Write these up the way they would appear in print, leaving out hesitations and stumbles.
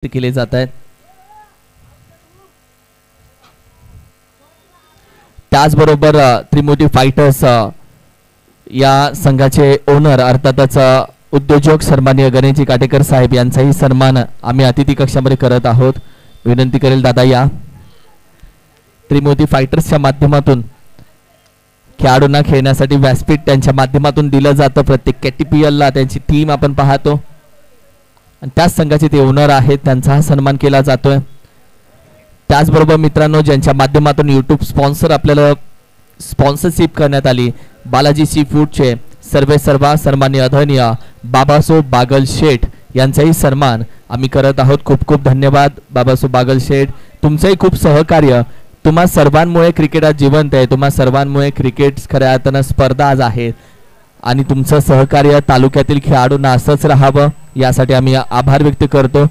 केले जात आहेत. त्याचबरोबर त्रिमूर्ती फायटर्स या संघाचे ओनर अर्थातच उद्योजक सन्माननीय गणेशजी काटेकर साहेब यांचाही सन्मान आम्ही अतिथी कक्षामध्ये करत आहोत. विनंती करेल दादा या त्रिमूर्ती फायटर्सच्या माध्यमातून खेळाडूंना खेळण्यासाठी व्यासपीठ त्यांच्या माध्यमातून दिलं जातं. प्रत्येक केटीपीएल ला त्यांची टीम आपण पाहतो आणि त्याच संघाचे ते ओनर आहेत, त्यांचा हा सन्मान केला जातोय. त्याचबरोबर मित्रांनो ज्यांच्या माध्यमातून यूट्यूब स्पॉन्सर आपल्याला स्पॉन्सरशिप करण्यात आली, बालाजी सी फूडचे सर्वेसर्वा सन्माननीय आदरणीय बाबासो बागल शेठ यांचाही सन्मान आम्ही करत आहोत. खूप खूप धन्यवाद बाबासो बागल शेठ, तुमचंही खूप सहकार्य. तुम्हा सर्वांमुळे क्रिकेट आज जिवंत आहे, तुम्हा सर्वांमुळे क्रिकेट खऱ्या अर्थानं स्पर्धा आज आहे आणि तुमचं सहकार्य तालुक्यातील खेळाडूंना असंच राहावं यासाठी आम्ही आभार व्यक्त करतो.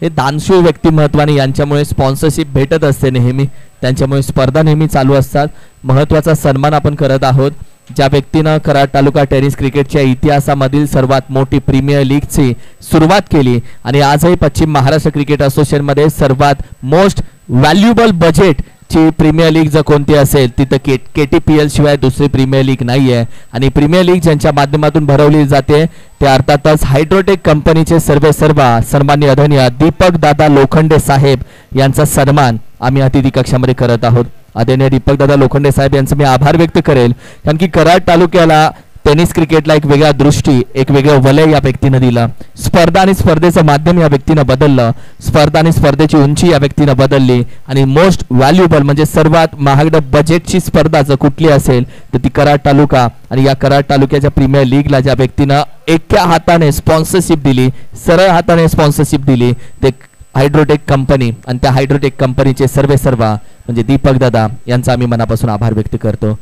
हे दानशूर व्यक्तिमत्वाने यांच्यामुळे स्पॉन्सरशिप भेटत असते नेहमी, त्यांच्यामुळे स्पर्धा नेहमी चालू असतात. महत्त्वाचा सन्मान आपण करत आहोत. ज्या व्यक्तीनं कराड तालुका टेनिस क्रिकेटच्या इतिहासामधील सर्वात मोठी प्रीमियर लीगची सुरुवात केली आणि आजही पश्चिम महाराष्ट्र क्रिकेट असोसिएशनमध्ये सर्वात मोस्ट व्हॅल्युएबल बजेट ची प्रीमियर लीग जर कोणती असेल तिथं केटीपीएल शिवाय दुसरी प्रीमियर लीग नाही आहे. आणि प्रीमियर लीग ज्यांच्या माध्यमातून भरवली जाते ते अर्थातच हायड्रोटेक कंपनीचे सर्वेसर्वा सन्माननीय आदरणीय दीपक दादा लोखंडे साहेब यांचा सन्मान आम्ही अतिथी कक्षामध्ये करत आहोत. आदरणीय दीपक दादा लोखंडे साहेब यांचं मी आभार व्यक्त करेल, कारण की कराड तालुक्याला टेनिस क्रिकेटला एक वेगळा दृष्टी, एक वेगळं वलय या व्यक्तीनं दिलं. स्पर्धा आणि स्पर्धेचं माध्यम या व्यक्तीनं बदललं, स्पर्धा आणि स्पर्धेची उंची या व्यक्तीनं बदलली आणि मोस्ट व्हॅल्युएबल म्हणजे सर्वात महागड बजेटची स्पर्धा जर कुठली असेल तर ती कराड तालुका आणि या कराड तालुक्याच्या प्रीमियर लीगला ज्या व्यक्तीनं एका हाताने स्पॉन्सरशिप दिली, सरळ हाताने स्पॉन्सरशिप दिली, ते हायड्रोटेक कंपनी आणि त्या हायड्रोटेक कंपनीचे सर्वेसर्वा म्हणजे दीपक दादा यांचा आम्ही मनापासून आभार व्यक्त करतो.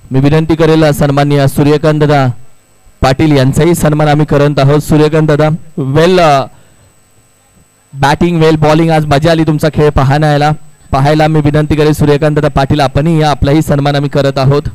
मी विनंती करेल सन्माननीय सूर्यकांत दादा पाटील यांचाही सन्मान आम्ही करत आहोत. सूर्यकांत दादा वेल बॅटिंग वेल बॉलिंग, आज मजा आली तुमचा खेळ पाहायला. मी विनंती करेल सूर्यकांत दादा पाटील आपणही या आपलाही सन्मान आम्ही करत आहोत.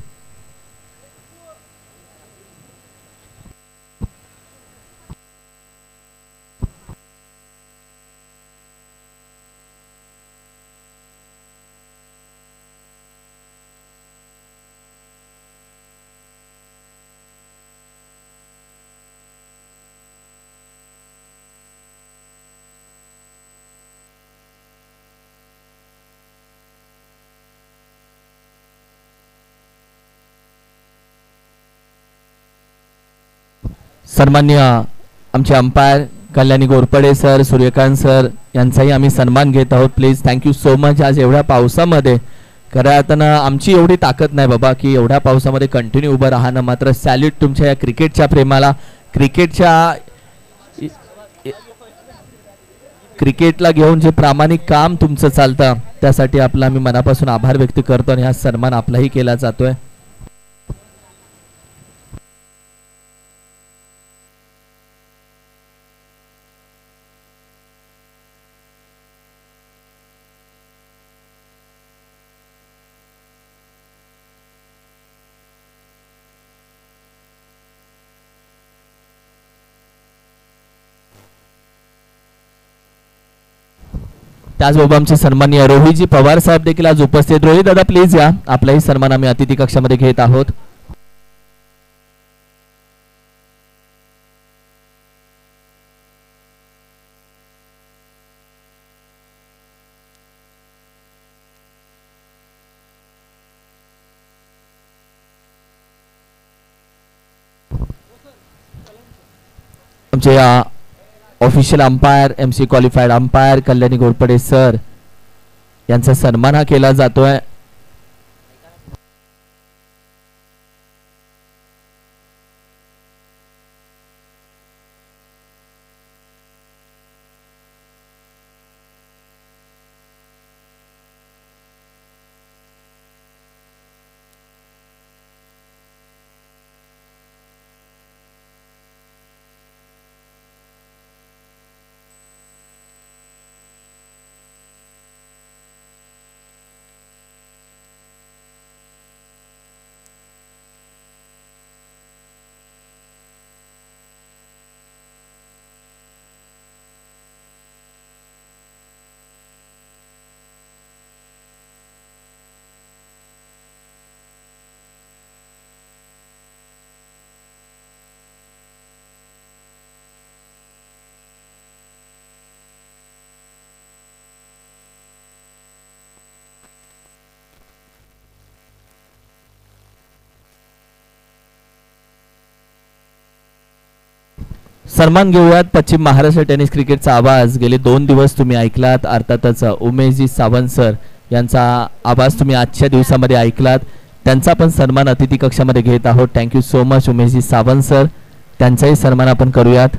सन्माननीय आमचे umpire Kalyani Gorpade sir, Suryakant sir यांचाही आम्ही सन्मान घेत आहोत. Please thank you so much. आज एवढ्या पावसामध्ये खऱ्या अर्थानं आमची एवढी ताकद नाही बाबा की एवढ्या पावसामध्ये कंटिन्यू उभं राहणं, मात्र सॅल्यूट तुमच्या या क्रिकेटच्या प्रेमाला, क्रिकेटला घेऊन जे प्रामाणिक काम तुमचं चालतं त्यासाठी आपला आम्ही मनापासून आभार व्यक्त करतो आणि हा सन्मान आपलाही केला जातोय. त्याचबरोबर आमचे सन्माननीय रोहितजी पवार साहेब देखील आज उपस्थित. रोहित दादा प्लीज या, आपलाही सन्मान आम्ही अतिथी कक्षामध्ये घेत आहोत. आमचे official umpire MC qualified umpire Kalyani Gorpade sir यांचा सन्मान हा केला जातोय. सन्मान घेऊयात पश्चिम महाराष्ट्र टेनिस क्रिकेटचा आवाज गेले 2 दिवस तुम्ही ऐकलात. अर्थातच उमेशजी सावंत सर यांचा आवाज तुम्ही आजच्या दिवसामध्ये ऐकलात. त्यांचा पण सन्मान अतिथी कक्षामध्ये घेत आहोत. Thank you so much Umeshji Sawant sir. त्यांचाही सन्मान आपण करूयात.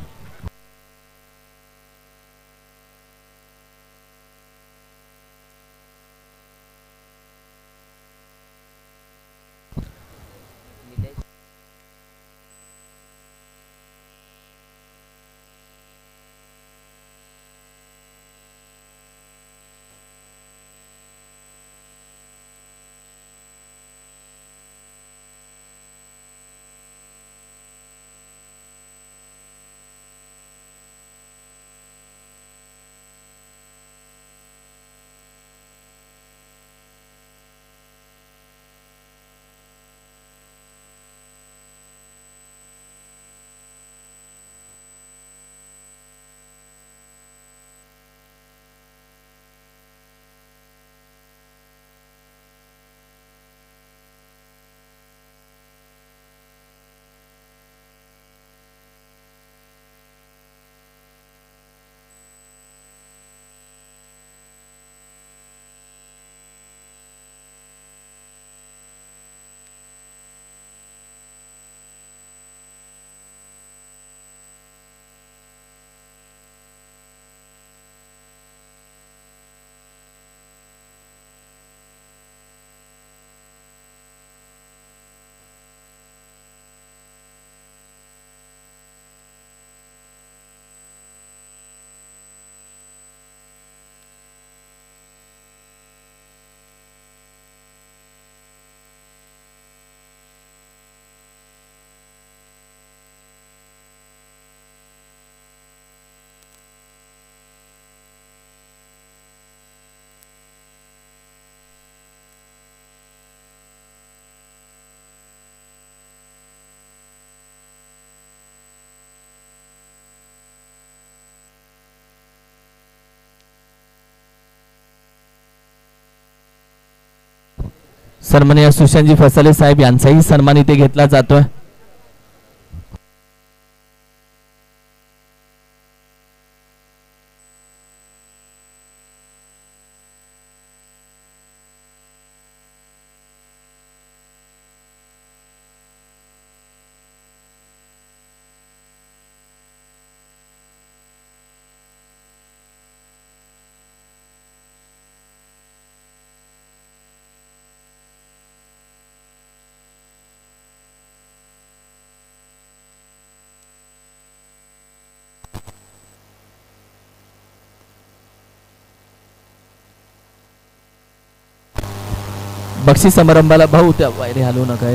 सन्माननीय सुशांतजी फसाले साहेब यांचाही सन्मान इथे घेतला जातोय. बक्षीस समारंभाला भाऊ त्या बाहेर हलवू नका.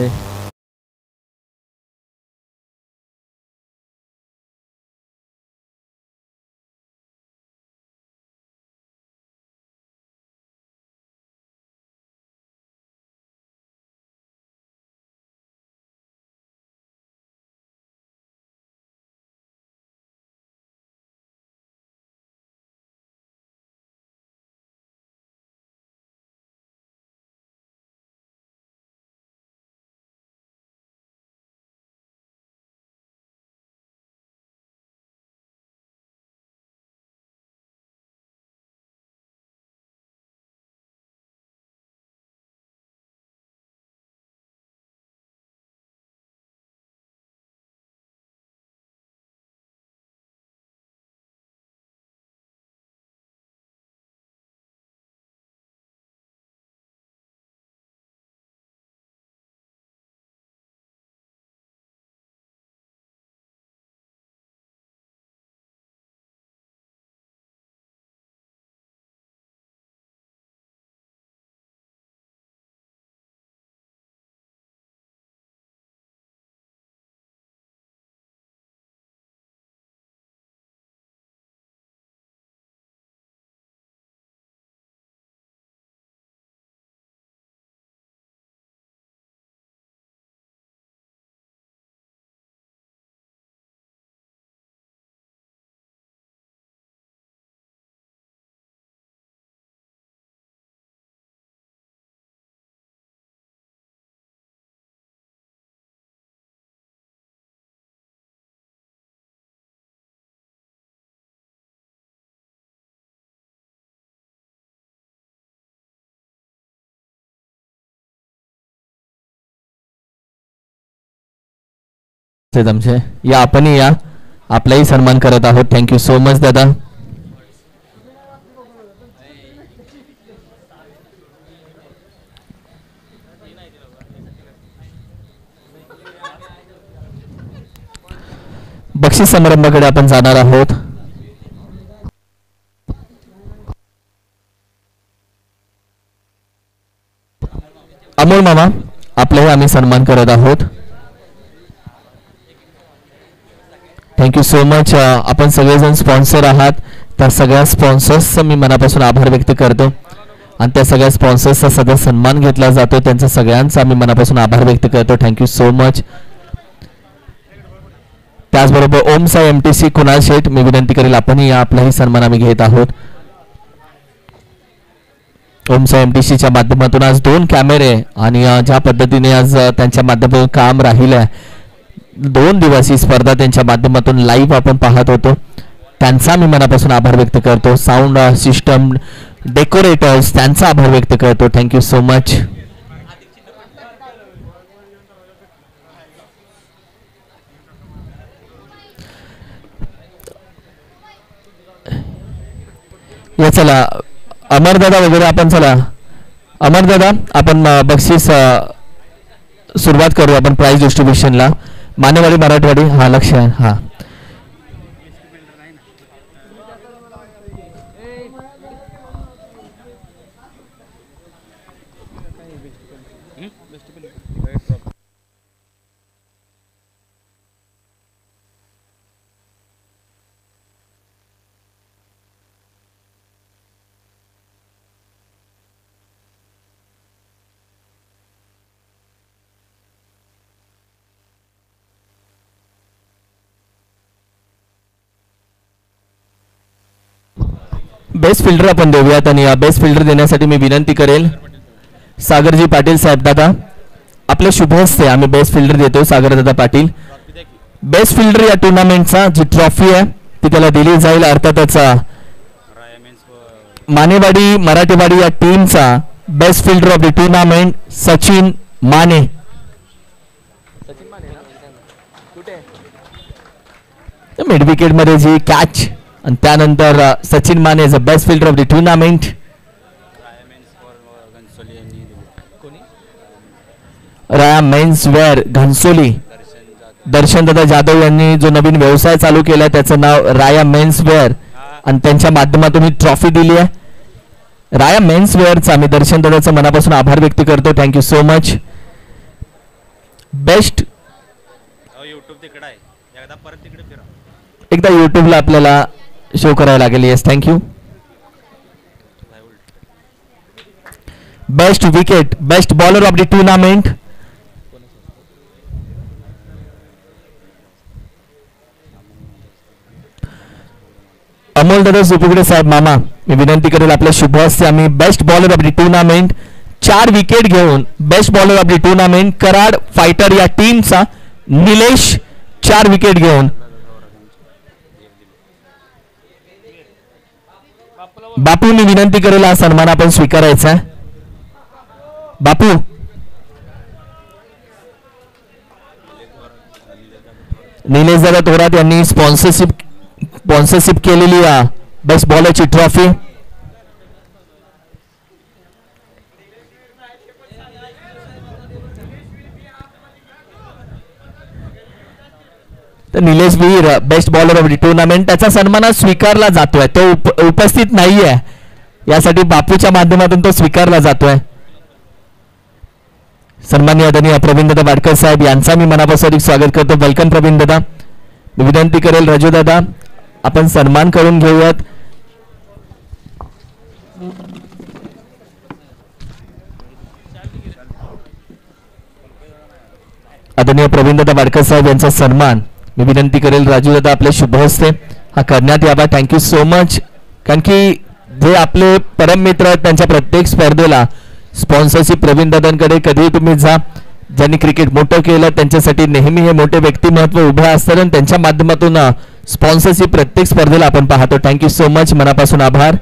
आमचे या आपणही या आपलाही सन्मान करत आहोत. थँक्यू सो मच दादा. बक्षीस समारंभाकडे आपण जाणार आहोत. अमोल मामा आपलाही आम्ही सन्मान करत आहोत. Thank you so much. आपण सगळेजण स्पॉन्सर आहात. त्या सगळ्या स्पॉन्सर्सचा मी मनापासून आभार व्यक्त करतो आणि त्या सगळ्या स्पॉन्सर्सचा सगळा सन्मान घेतला जातो. त्यांचा सगळ्यांचा मी मनापासून आभार व्यक्त करतो. Thank you so much. त्याचबरोबर ओम साई MTC कुणाल शेठ मी विनंती करेल आपणही आपलाही सन्मान आम्ही घेत आहोत. ओम साई MTCच्या माध्यमातून आज 2 कॅमेरे आणि ज्या पद्धतीने आज त्यांच्या माध्यमातून काम राहिलं 2 दिवस ही स्पर्धा त्यांच्या माध्यमातून लाईव्ह आपण पाहत होतो. त्यांचा मी मनापासून आभार व्यक्त करतो. साऊंड सिस्टम डेकोरेटर्स त्यांचा आभार व्यक्त करतो. Thank you so much. या चला अमरदादा वगैरे आपण चला अमरदादा आपण बक्षीस सुरुवात करू आपण प्राइस डिस्ट्रीब्युशनला. मानेवाडी मराठवाडी हा लक्ष आहे. हा बेस्ट फिल्डर आपण देऊयात आणि बेस्ट फिल्डर देण्यासाठी मी विनंती करेल सागरजी पाटील साहेब. दादा आपल्या शुभ हस्ते आम्ही बेस्ट फिल्डर देतो. सागरदादा पाटील बेस्ट फिल्डर या टुर्नामेंटचा जी ट्रॉफी आहे ती त्याला दिली जाईल. अर्थातच मानेवाडी मराठीवाडी या टीमचा best fielder of the tournament Sachin Mane. Mid wicket मध्ये जी कॅच आणि त्यानंतर Sachin Mane is the best fielder of the tournament. Raya men's wear Ghansoli Darshandada Jadhav यांनी जो नवीन व्यवसाय चालू केला त्याचं नाव राया मेन्स वेअर आणि त्यांच्या माध्यमातून ही ट्रॉफी दिली आहे. राया मेन्स वेअरचा मी दर्शनदादाचा मनापासून आभार व्यक्त करतो. Thank you so much. बेस्ट एकदा युट्यूबला आपल्याला शो करायला लागेल. Yes thank you. Best wicket best bowler of the tournament Amol दादा सुपुगडे साहेब मामा मी विनंती करेल आपल्या शुभ हस्ते आम्ही best bowler of the tournament 4 wicket घेऊन best bowler of the tournament Karad fighter या टीमचा निलेश 4 विकेट घेऊन. बापू मी विनंती करेल हा सन्मान आपण स्वीकारायचा. बापू निलेश दादा थोरात यांनी स्पॉन्सरशिप केलेली बेस्ट बॉलरची ट्रॉफी. तर Nilesh Veer best bowler of the tournament त्याचा सन्मान स्वीकारला जातोय. तो उपस्थित नाहीये यासाठी बापूच्या माध्यमातून तो स्वीकारला जातोय. सन्माननीय आदरणीय प्रवीण दादा वाडकर साहेब यांचा मी मनापासून स्वागत करतो. वेलकम प्रवीण दादा. मी विनंती करेल राजू दादा आपण सन्मान करून घेऊयात. आदरणीय प्रवीण दादा वाडकर साहेब यांचा सन्मान मी विनंती करेल राजू दादा आपल्या शुभ हस्ते हा करण्यात यावा. Thank you so much. कारण की जे आपले परम मित्र आहेत त्यांच्या प्रत्येक स्पर्धेला स्पॉन्सरशिप प्रवीण दादांकडे कधीही तुम्ही जा. ज्यांनी क्रिकेट मोठं केलं त्यांच्यासाठी नेहमी हे मोठे व्यक्तिमत्व उभे असतात आणि त्यांच्या माध्यमातून स्पॉन्सरशिप प्रत्येक स्पर्धेला आपण पाहतो. थँक्यू सो मच मनापासून आभार.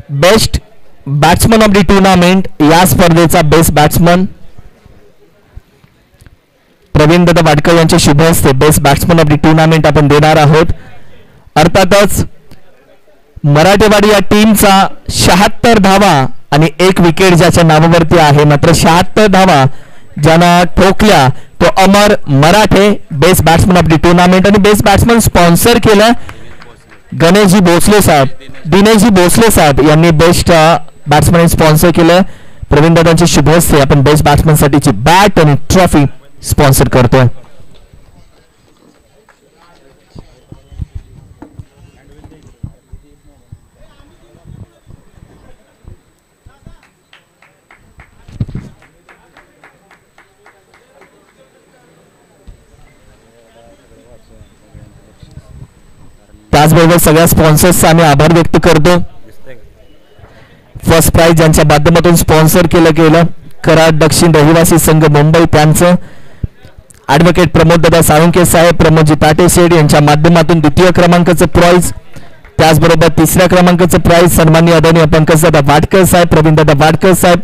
Best batsman of the tournament या स्पर्धेचा बेस्ट बॅट्समन प्रवीण दादा वाडकर यांच्या शुभ हस्ते best batsman of the tournament आपण देणार आहोत. अर्थातच मराठेवाडी या टीमचा 76 धावा आणि 1 विकेट ज्याच्या नावावरती आहे. मात्र 76 धावा ज्यानं ठोकल्या तो Amar Marathe best batsman of the tournament. आणि बेस्ट बॅट्समन स्पॉन्सर केलं गणेशजी भोसले साहेब, दिनेशजी भोसले साहेब यांनी बेस्ट बॅट्समन स्पॉन्सर केलं. प्रवीण दादांचे शुभ हस्ते आपण बेस्ट बॅट्समन साठीची बॅट आणि ट्रॉफी स्पॉन्सर करतोय. त्याचबरोबर सगळ्या स्पॉन्सर्सचा आम्ही आभार व्यक्त करतो. फर्स्ट प्राइज ज्यांच्या माध्यमातून स्पॉन्सर केलं कराड दक्षिण रहिवासी संघ मुंबई त्यांचं ॲडव्होकेट प्रमोद दादा साळुंके साहेब, प्रमोदजी पाटे शेड यांच्या माध्यमातून द्वितीय क्रमांकाचं प्राइज. त्याचबरोबर तिसऱ्या क्रमांकाचं प्राइज सन्माननीय आदरणीय पंकज दादा वाडकर साहेब, प्रवीण दादा वाडकर साहेब,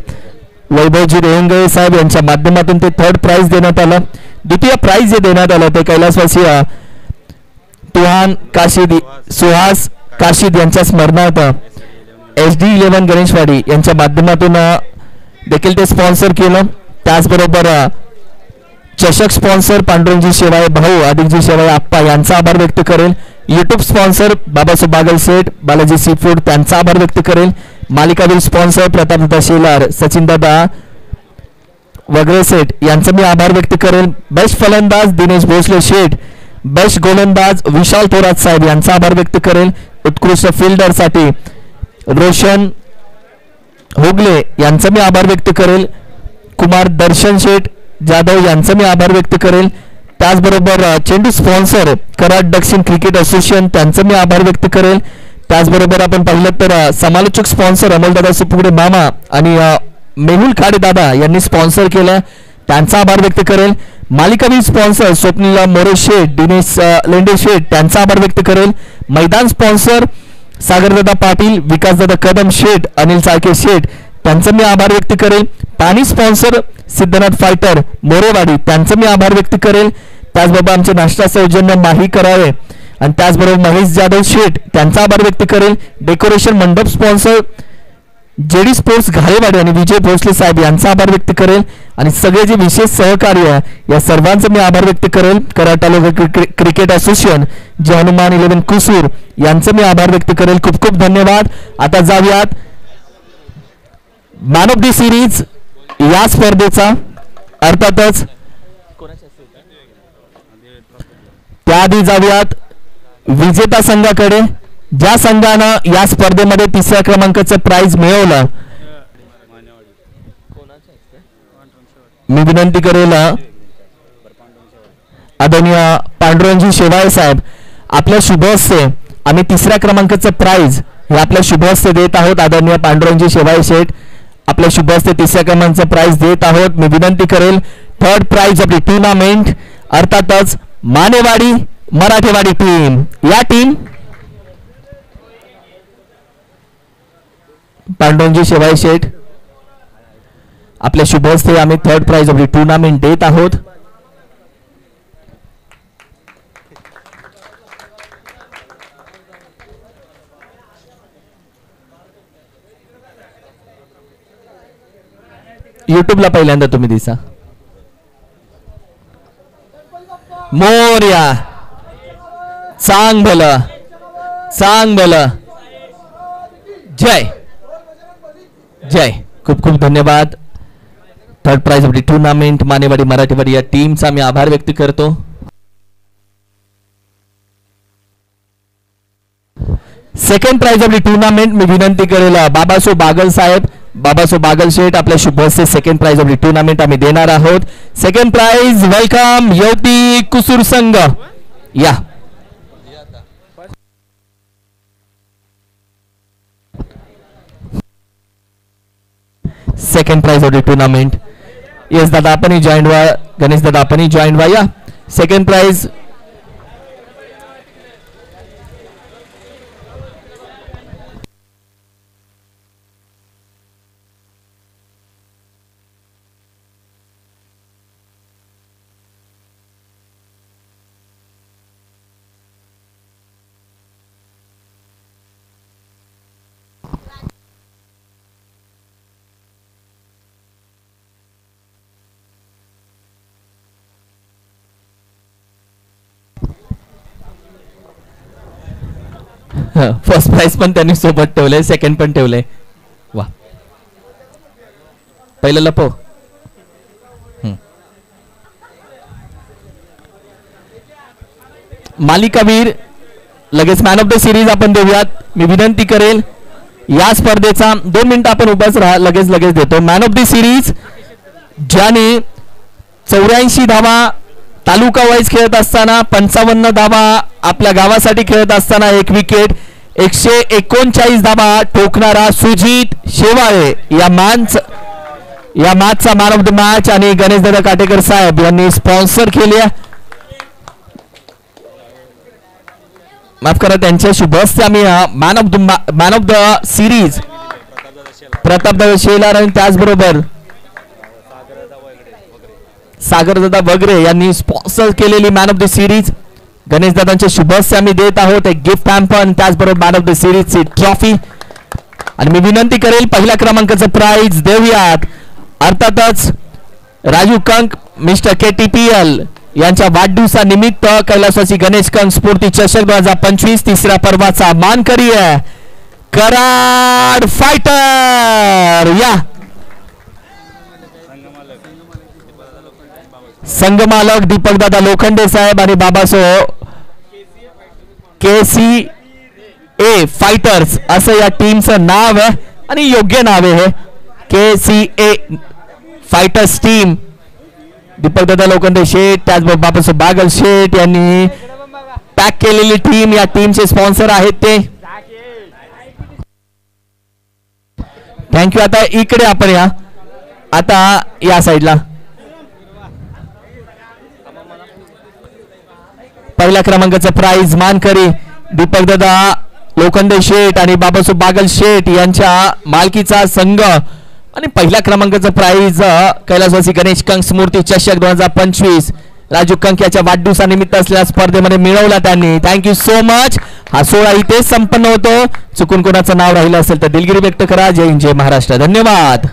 वैभवजी रेंगळे साहेब यांच्या माध्यमातून ते थर्ड प्राइज देण्यात आलं. द्वितीय प्राइज जे देण्यात आलं ते कैलासवासी तुहान काशीद सुहास काशीद यांच्या स्मरणार्थ SD11 गणेशवाडी यांच्या माध्यमातून देखील ते स्पॉन्सर केलं. त्याचबरोबर चषक स्पॉन्सर पांडुरंगजी शेवाळे भाऊ अधिकजी शेवाळे आप्पा यांचा आभार व्यक्त करेल. युट्यूब स्पॉन्सर बाबासाहेब बागल सेठ बालाजी सी फूड त्यांचा आभार व्यक्त करेल. मालिकावीर स्पॉन्सर प्रतापदादा शेलार सचिनदादा वगैरे सेठ यांचा मी आभार व्यक्त करेल. बेस्ट फलंदाज दिनेश भोसले शेठ, बेस्ट गोलंदाज विशाल थोरात साहेब यांचा आभार व्यक्त करेल. उत्कृष्ट फिल्डर साठी रोशन होगले यांचा मी आभार व्यक्त करेल. कुमार दर्शन शेठ जाधव यांचा मी आभार व्यक्त करेल. त्याचबरोबर चेंडू स्पॉन्सर कराड दक्षिण क्रिकेट असोसिएशन त्यांचा मी आभार व्यक्त करेल. त्याचबरोबर आपण पाहिलं तर समालोचक स्पॉन्सर अमोलदादा सुपुगडे मामा आणि मेहुल खाडे दादा यांनी स्पॉन्सर केलं त्यांचा आभार व्यक्त करेल. मालिकावीर स्पॉन्सर स्वप्नील मोरे शेठ, दिनेश लेंडे शेठ त्यांचा आभार व्यक्त करेल. मैदान स्पॉन्सर सागरदादा पाटील, विकासदादा कदम शेठ, अनिल चाळके शेठ त्यांचा मी आभार व्यक्त करेल. पाणी स्पॉन्सर सिद्धनाथ फायटर मोरेवाडी त्यांचा मी आभार व्यक्त करेल. त्याचबरोबर आमचे नाश्ता सौजन्य माही करावे आणि त्याचबरोबर महेश जाधव शेठ त्यांचा आभार व्यक्त करेल. डेकोरेशन मंडप स्पॉन्सर जेडी स्पोर्ट्स घाळेवाडी आणि विजय भोसले साहेब यांचा आभार व्यक्त करेल. आणि सगळे जे विशेष सहकार्य या सर्वांचा मी आभार व्यक्त करेल. कराड तालुका क्रिकेट असोसिएशन जे हनुमान 11 कुसूर यांचा मी आभार व्यक्त करेल. खूप खूप धन्यवाद. आता जाऊयात मॅन ऑफ द सिरीज या स्पर्धेचा अर्थातच त्याआधी जाऊयात विजेता संघाकडे. ज्या संघानं या स्पर्धेमध्ये तिसऱ्या क्रमांकाचं प्राइज मिळवलं मी विनंती करेल आदरणीय पांडुरंगजी शेवाळे साहेब आपल्या शुभ हस्ते आम्ही तिसऱ्या क्रमांकाचं प्राइज हे आपल्या शुभ हस्ते देत आहोत. आदरणीय पांडुरंगजी शेवाळे शेठ आपल्या शुभ हस्ते तिसऱ्या क्रमांकाचं प्राइज देत आहोत. मी विनंती करेल third prize of the tournament अर्थातच मानेवाडी मराठेवाडी टीम. या टीम पांडुरंगजी शेवाळे शेठ आपल्या शुभ हस्ते आम्ही third prize of the tournament देत आहोत. युट्यूबला पहिल्यांदा तुम्ही दिसा. मोर्या चांग भलं चांग भलं जय जय. खूप खूप धन्यवाद. Third prize of the tournament Manewadi Marathewadi या टीमचा मी आभार व्यक्त करतो. Second prize of the tournament मी विनंती करेल बाबासाहेब बागल साहेब बाबासाहेब बागल शेठ आपल्या शुभ हस्ते second prize of the tournament आम्ही देणार आहोत. Second prize welcome Yavati Kusur संघ. या second prize of the tournament. Yes दादा आपणही जॉईन व्हा. गणेश दादा आपणही जॉईन व्हा. या सेकंड प्राइज फर्स्ट प्राइज पण त्यांनी सोबत ठेवले, सेकंड पण ठेवले. वा, पहिलं लपव. मालिकावीर लगेच मॅन ऑफ द सिरीज आपण देऊयात. मी विनंती करेल या स्पर्धेचा 2 मिनिटं आपण उभाच राहा, लगेच देतो. मॅन ऑफ द सिरीज ज्याने 84 धावा तालुका वाईज खेळत असताना, 55 धावा आपल्या गावासाठी खेळत असताना, 1 विकेट, 139 धावा ठोकणारा सुजित शेवाळे या मॅचचा मॅन ऑफ द मॅच आणि गणेशदादा काटेकर साहेब यांनी स्पॉन्सर केले. माफ करा, त्यांच्या शुभ हस्ते आम्ही man of the series Pratapdada Shelar आणि त्याचबरोबर सागरदादा वगैरे यांनी स्पॉन्सर केलेली मॅन ऑफ द सिरीज गणेशदादांच्या शुभ हस्ते आम्ही देत आहोत. एक गिफ्ट हॅम्पर, त्याचबरोबर मॅन ऑफ द सिरीजची ट्रॉफी. आणि मी विनंती करेल पहिल्या क्रमांकाचं प्राइज देऊयात. अर्थातच राजू कंक मिस्टर KTPL यांच्या वाढदिवसानिमित्त कैलासवासी गणेश कंक स्फूर्ती चषक 2025 तिसऱ्या पर्वाचा मानकरी आहे कराड फायटर. या संघमालक दीपकदादा लोखंडे साहेब आणि बाबासाहेब KCA फायटर्स असं या टीमचं नाव आहे आणि योग्य नाव आहे हे KCA फायटर्स टीम. दीपकदादा लोखंडे शेठ, त्याचबरोबर बाबासाहेब बागल शेठ यांनी पॅक केलेली टीम, या टीमचे स्पॉन्सर आहेत ते. थँक्यू. आता इकडे आपण या, आता या साईडला पहिल्या क्रमांकाचं प्राइज मानकरी दीपकदादा लोखंडे शेठ आणि बाबासाहेब बागल शेठ यांच्या मालकीचा संघ. आणि पहिल्या क्रमांकाचं प्राइज कैलासवासी गणेश कंक स्मृती चषक 2025 राजू कंक याच्या वाढदिवसानिमित्त असलेल्या स्पर्धेमध्ये मिळवला त्यांनी. Thank you so much. हा सोहळा इथे संपन्न होतो. चुकून कोणाचं नाव राहिलं असेल तर दिलगिरी व्यक्त करा. जय हिंद, जय महाराष्ट्र. धन्यवाद.